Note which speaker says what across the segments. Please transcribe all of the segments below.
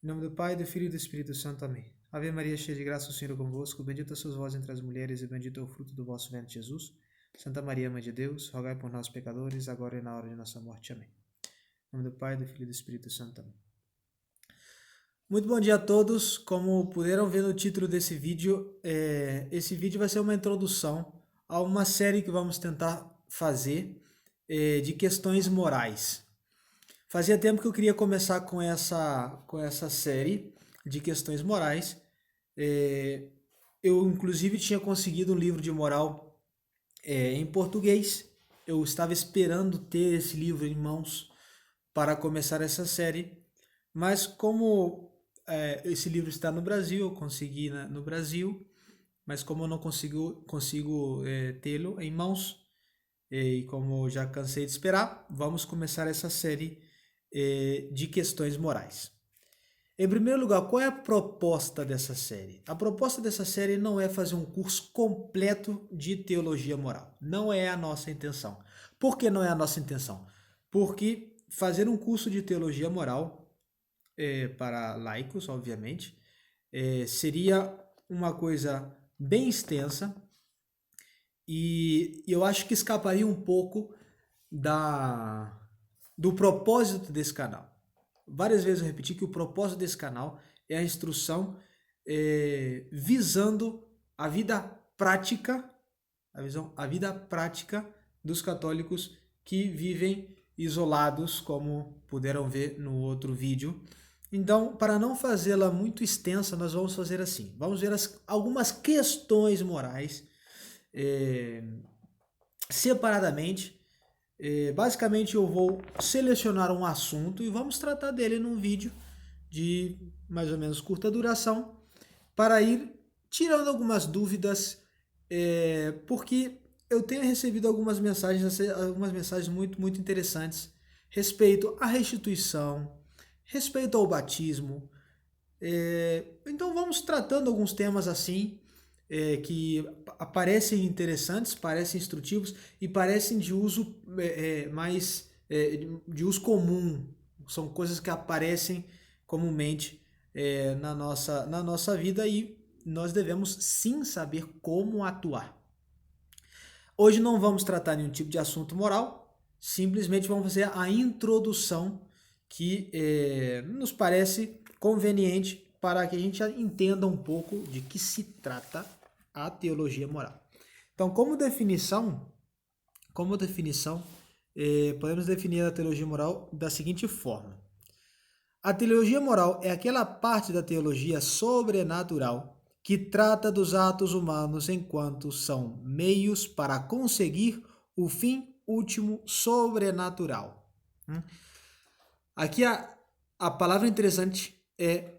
Speaker 1: Em nome do Pai, do Filho e do Espírito Santo. Amém. Ave Maria, cheia de graça, o Senhor é convosco. Bendita sois vós entre as mulheres e bendito é o fruto do vosso ventre, Jesus. Santa Maria, Mãe de Deus, rogai por nós, pecadores, agora e na hora de nossa morte. Amém. Em nome do Pai, do Filho e do Espírito Santo. Amém. Muito bom dia a todos. Como puderam ver no título desse vídeo, esse vídeo vai ser uma introdução a uma série que vamos tentar fazer de questões morais. Fazia tempo que eu queria começar com essa série de questões morais. Eu, inclusive, tinha conseguido um livro de moral em português. Eu estava esperando ter esse livro em mãos para começar essa série. Mas como esse livro está no Brasil, eu consegui no Brasil. Mas como eu não consigo tê-lo em mãos, e como já cansei de esperar, vamos começar essa série de questões morais. Em primeiro lugar, qual é a proposta dessa série? A proposta dessa série não é fazer um curso completo de teologia moral. Não é a nossa intenção. Por que não é a nossa intenção? Porque fazer um curso de teologia moral, para laicos, obviamente, seria uma coisa bem extensa e eu acho que escaparia um pouco do propósito desse canal. Várias vezes eu repeti que o propósito desse canal é a instrução visando a vida prática, a vida prática dos católicos que vivem isolados, como puderam ver no outro vídeo. Então, para não fazê-la muito extensa, nós vamos fazer assim. Vamos ver algumas questões morais separadamente. Basicamente eu vou selecionar um assunto e vamos tratar dele num vídeo de mais ou menos curta duração para ir tirando algumas dúvidas, porque eu tenho recebido algumas mensagens muito interessantes respeito à restituição, respeito ao batismo. Então vamos tratando alguns temas assim, que parecem interessantes, parecem instrutivos e parecem de uso mais de uso comum. São coisas que aparecem comumente na nossa vida e nós devemos sim saber como atuar. Hoje não vamos tratar nenhum tipo de assunto moral, simplesmente vamos fazer a introdução que nos parece conveniente para que a gente entenda um pouco de que se trata a teologia moral. Então, como definição, podemos definir a teologia moral da seguinte forma. A teologia moral é aquela parte da teologia sobrenatural que trata dos atos humanos enquanto são meios para conseguir o fim último sobrenatural. Aqui a palavra interessante é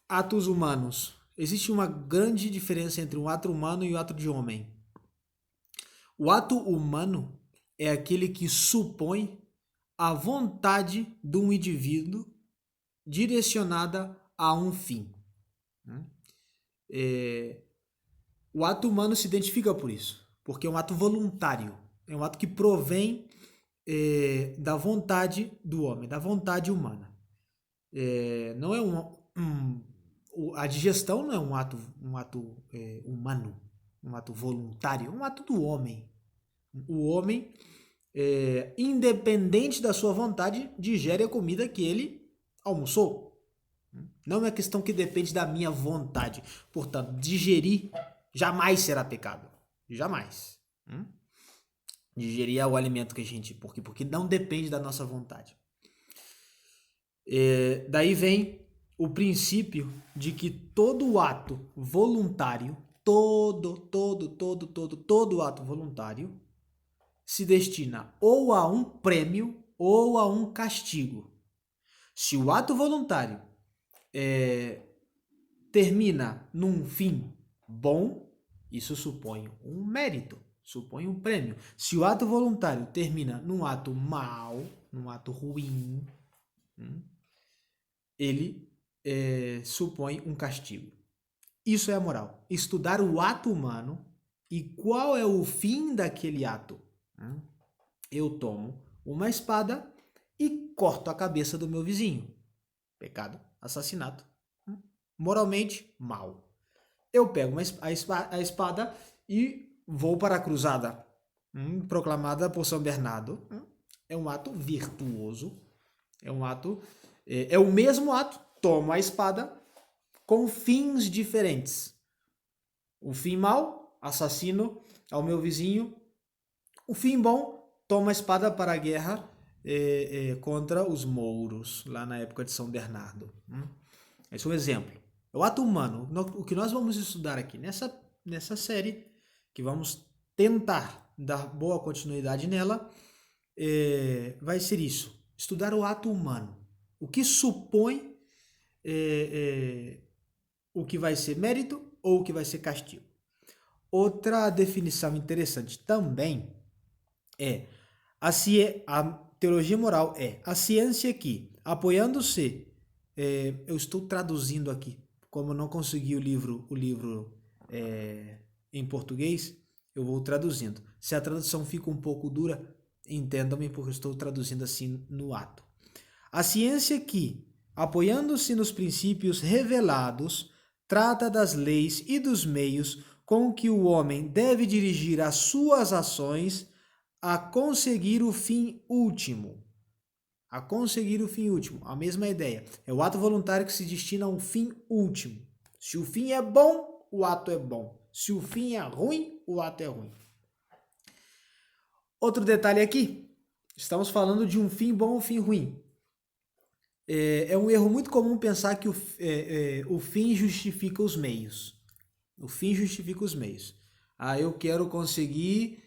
Speaker 1: atos humanos. Existe uma grande diferença entre um ato humano e o ato de homem. O ato humano é aquele que supõe a vontade de um indivíduo direcionada a um fim. O ato humano se identifica por isso, porque é um ato voluntário, é um ato que provém da vontade do homem, da vontade humana. Não é a digestão não é um ato humano, um ato voluntário, é um ato do homem. O homem, independente da sua vontade, digere a comida que ele almoçou. Não é uma questão que depende da minha vontade. Portanto, digerir jamais será pecado. Jamais. Digerir é o alimento que a gente... Porque não depende da nossa vontade. Daí vem o princípio de que todo ato voluntário, todo ato voluntário se destina ou a um prêmio ou a um castigo. Se o ato voluntário termina num fim bom, isso supõe um mérito, supõe um prêmio. Se o ato voluntário termina num ato mau, num ato ruim, ele supõe um castigo. Isso é a moral. Estudar o ato humano e qual é o fim daquele ato. Eu tomo uma espada e corto a cabeça do meu vizinho. Pecado, assassinato, moralmente mal. Eu pego a espada e vou para a cruzada, proclamada por São Bernardo. É um ato virtuoso, é um ato, é o mesmo ato, tomo a espada com fins diferentes. O fim mal, assassino ao meu vizinho. O fim bom, toma a espada para a guerra contra os mouros, lá na época de São Bernardo. Esse é um exemplo. É o ato humano. O que nós vamos estudar aqui nessa série, que vamos tentar dar boa continuidade nela, vai ser isso. Estudar o ato humano. O que supõe o que vai ser mérito ou o que vai ser castigo. Outra definição interessante também é a teologia moral é a ciência que, apoiando-se, eu estou traduzindo aqui, como eu não consegui o livro em português, eu vou traduzindo. Se a tradução fica um pouco dura, entendam-me porque eu estou traduzindo assim no ato. A ciência que, apoiando-se nos princípios revelados, trata das leis e dos meios com que o homem deve dirigir as suas ações a conseguir o fim último. A conseguir o fim último. A mesma ideia. É o ato voluntário que se destina a um fim último. Se o fim é bom, o ato é bom. Se o fim é ruim, o ato é ruim. Outro detalhe aqui. Estamos falando de um fim bom ou um fim ruim. É um erro muito comum pensar que o fim justifica os meios. O fim justifica os meios. Eu quero conseguir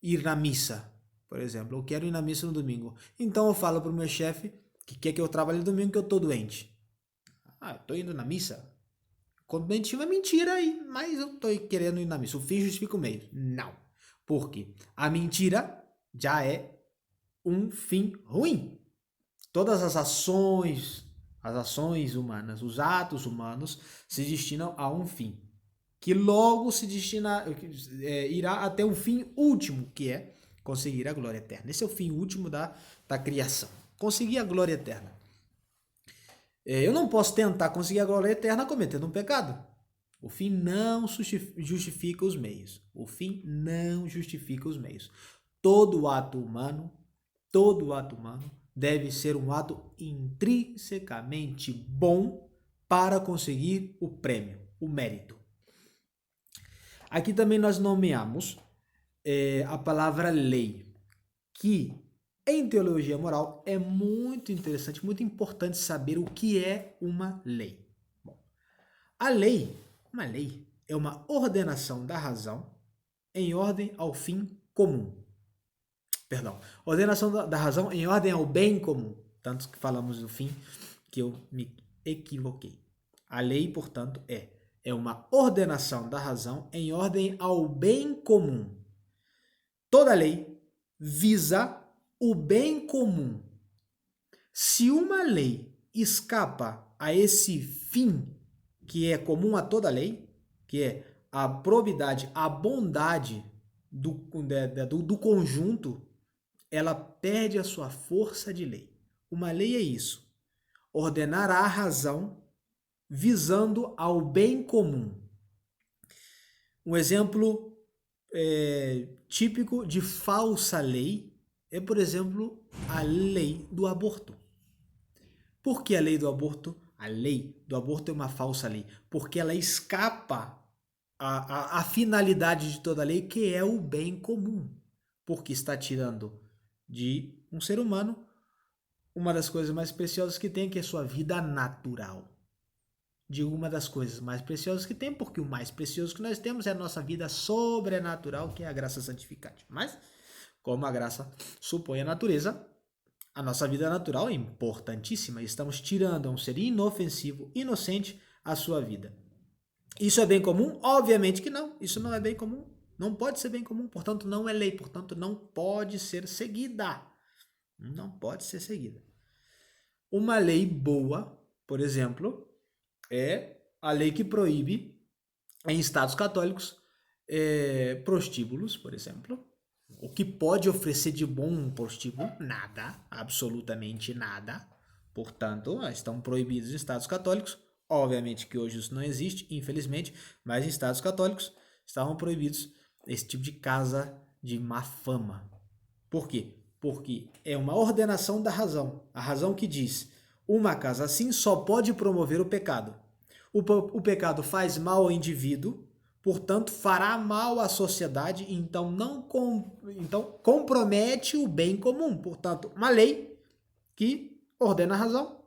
Speaker 1: ir na missa, por exemplo. Eu quero ir na missa no domingo. Então eu falo para o meu chefe que quer que eu trabalhe no domingo que eu estou doente. Eu estou indo na missa. Cognitivo é mentira aí, mas eu estou querendo ir na missa. O fim justifica o meio. Não. Porque a mentira já é um fim ruim. Todas as ações humanas, os atos humanos se destinam a um fim, que logo se irá até o fim último, que é conseguir a glória eterna. Esse é o fim último da criação, conseguir a glória eterna. Eu não posso tentar conseguir a glória eterna cometendo um pecado. O fim não justifica os meios. O fim não justifica os meios. Todo ato humano deve ser um ato intrinsecamente bom para conseguir o prêmio, o mérito. Aqui também nós nomeamos a palavra lei, que em teologia moral é muito interessante, muito importante saber o que é uma lei. Bom, uma lei é uma ordenação da razão em ordem ao fim comum. Ordenação da razão em ordem ao bem comum. Tanto que falamos do fim que eu me equivoquei. A lei, portanto, é uma ordenação da razão em ordem ao bem comum. Toda lei visa o bem comum. Se uma lei escapa a esse fim que é comum a toda lei, que é a probidade, a bondade do conjunto, ela perde a sua força de lei. Uma lei é isso: ordenar a razão visando ao bem comum. Um exemplo típico de falsa lei é, por exemplo, a lei do aborto. Por que a lei do aborto? A lei do aborto é uma falsa lei, porque ela escapa à finalidade de toda lei, que é o bem comum, porque está tirando de um ser humano uma das coisas mais preciosas que tem, que é sua vida natural. Digo uma das coisas mais preciosas que tem, porque o mais precioso que nós temos é a nossa vida sobrenatural, que é a graça santificante. Mas, como a graça supõe a natureza, a nossa vida natural é importantíssima. Estamos tirando a um ser inofensivo, inocente, a sua vida. Isso é bem comum? Obviamente que não. Isso não é bem comum. Não pode ser bem comum, portanto não é lei, portanto não pode ser seguida. Não pode ser seguida. Uma lei boa, por exemplo, é a lei que proíbe, em estados católicos, prostíbulos, por exemplo. O que pode oferecer de bom um prostíbulo? Nada, absolutamente nada. Portanto, estão proibidos em estados católicos Obviamente que hoje isso não existe, infelizmente, mas em estados católicos estavam proibidos esse tipo de casa de má fama. Por quê? Porque é uma ordenação da razão. A razão que diz, uma casa assim só pode promover o pecado. O pecado faz mal ao indivíduo, portanto fará mal à sociedade, então compromete o bem comum. Portanto, uma lei que ordena a razão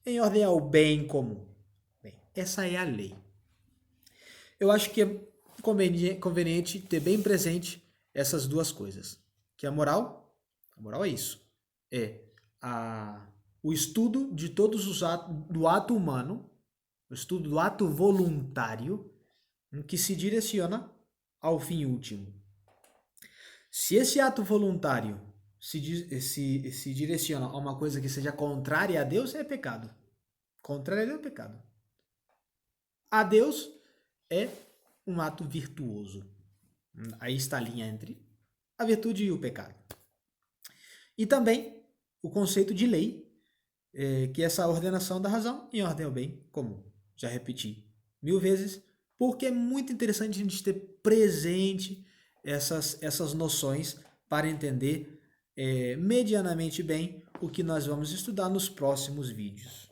Speaker 1: em ordem ao bem comum. Bem, essa é a lei. Eu acho que é conveniente ter bem presente essas duas coisas. Que a moral é isso. É o estudo de todos os atos do ato humano, o estudo do ato voluntário, que se direciona ao fim último. Se esse ato voluntário se direciona a uma coisa que seja contrária a Deus, é pecado. Contrária a Deus é pecado. A Deus é um ato virtuoso. Aí está a linha entre a virtude e o pecado. E também o conceito de lei, que é essa ordenação da razão em ordem ao bem comum. Já repeti 1000 vezes, porque é muito interessante a gente ter presente essas noções para entender medianamente bem o que nós vamos estudar nos próximos vídeos.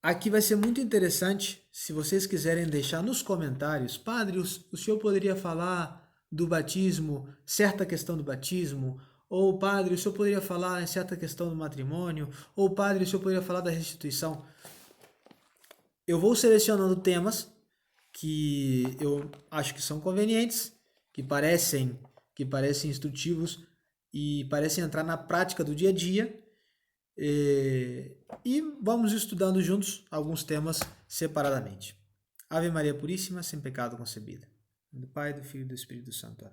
Speaker 1: Aqui vai ser muito interessante, se vocês quiserem deixar nos comentários, padre, o senhor poderia falar do batismo, certa questão do batismo, ou padre, o senhor poderia falar em certa questão do matrimônio, ou padre, o senhor poderia falar da restituição. Eu vou selecionando temas que eu acho que são convenientes, que parecem instrutivos e parecem entrar na prática do dia a dia, e vamos estudando juntos alguns temas separadamente. Ave Maria Puríssima, sem pecado concebida. Do Pai, do Filho e do Espírito Santo.